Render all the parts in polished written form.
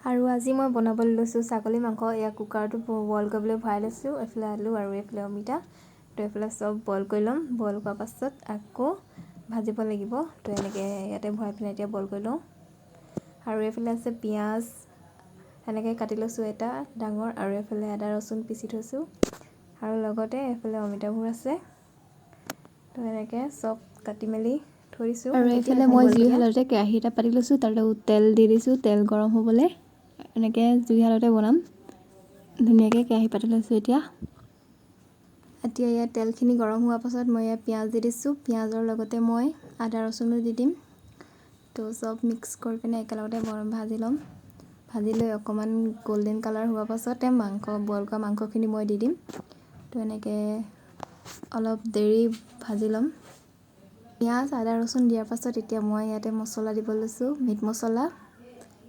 আৰু আজি মই বনাবলৈ লৈছোঁ ছাগলী মাংস। এয়া কুকাৰটো বইল কৰিবলৈ ভৰাই লৈছোঁ। এইফালে আলু আৰু এইফালে অমিতা। তো এইফালে চব বইল কৰি ল'ম। বইল কৰাৰ পাছত আকৌ ভাজিব লাগিব। তো এনেকৈ ইয়াতে ভৰাই পিনে এতিয়া বইল কৰি লওঁ। আৰু এইফালে আছে পিঁয়াজ, এনেকৈ কাটি লৈছোঁ এটা ডাঙৰ, আৰু এইফালে আদা ৰচুন পিচি থৈছোঁ, আৰু লগতে এইফালে অমিতাবোৰ আছে। তো এনেকৈ চব কাটি মেলি থৈ দিছোঁ। আৰু এইফালে মই জুইশালতে কেৰাহী এটা পাতি লৈছোঁ, তাতে তেল দি দিছোঁ। তেল গৰম হ'বলৈ এনেকৈ জুইশালতে বনাম। ধুনীয়াকৈ কেৰাহী পাতি লৈছোঁ। এতিয়া ইয়াত তেলখিনি গৰম হোৱাৰ পাছত মই ইয়াত পিঁয়াজ দি দিছোঁ। পিঁয়াজৰ লগতে মই আদা ৰচুনো দি দিম। তো চব মিক্স কৰি পিনে একেলগতে ভাজি ল'ম। ভাজি লৈ অকণমান গল্ডেন কালাৰ হোৱাৰ পাছতে বইল কৰা মাংসখিনি মই দি দিম। তো এনেকৈ অলপ দেৰি ভাজি ল'ম। পিঁয়াজ আদা ৰচুন দিয়াৰ পাছত এতিয়া মই ইয়াতে মছলা দিব লৈছোঁ, মিট মছলা।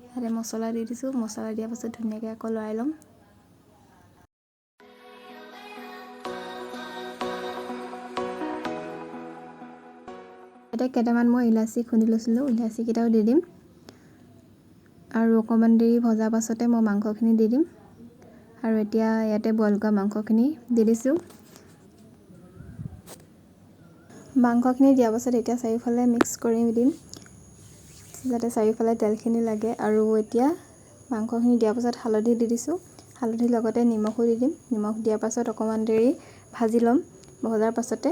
ইয়াতে মছলা দি দিছোঁ। মছলা দিয়াৰ পাছত ধুনীয়াকৈ আকৌ লৰাই ল'ম। ইয়াতে কেইটামান মই ইলাচি খুন্দি লৈছিলোঁ, ইলাচিকেইটাও দি দিম। আৰু অকণমান দেৰি ভজাৰ পাছতে মই মাংসখিনি দি দিম। আৰু এতিয়া ইয়াতে বইল কৰা মাংসখিনি দি দিছোঁ। মাংসখিনি দিয়াৰ পাছত এতিয়া চাৰিওফালে মিক্স কৰি দিম, যাতে চাৰিওফালে তেলখিনি লাগে। আৰু এতিয়া মাংসখিনি দিয়াৰ পাছত হালধি দি দিছোঁ। হালধিৰ লগতে নিমখো দি দিম। নিমখ দিয়াৰ পাছত অকণমান দেৰি ভাজি ল'ম। ভজাৰ পাছতে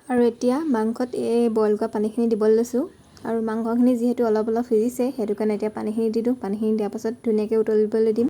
আৰু এতিয়া মাংসত এই বইল কৰা পানীখিনি দিবলৈ লৈছোঁ। আৰু মাংসখিনি যিহেতু অলপ অলপ সিজিছে, সেইটো কাৰণে এতিয়া পানীখিনি দি দিওঁ। পানীখিনি দিয়াৰ পাছত ধুনীয়াকৈ উতলিবলৈ দিম।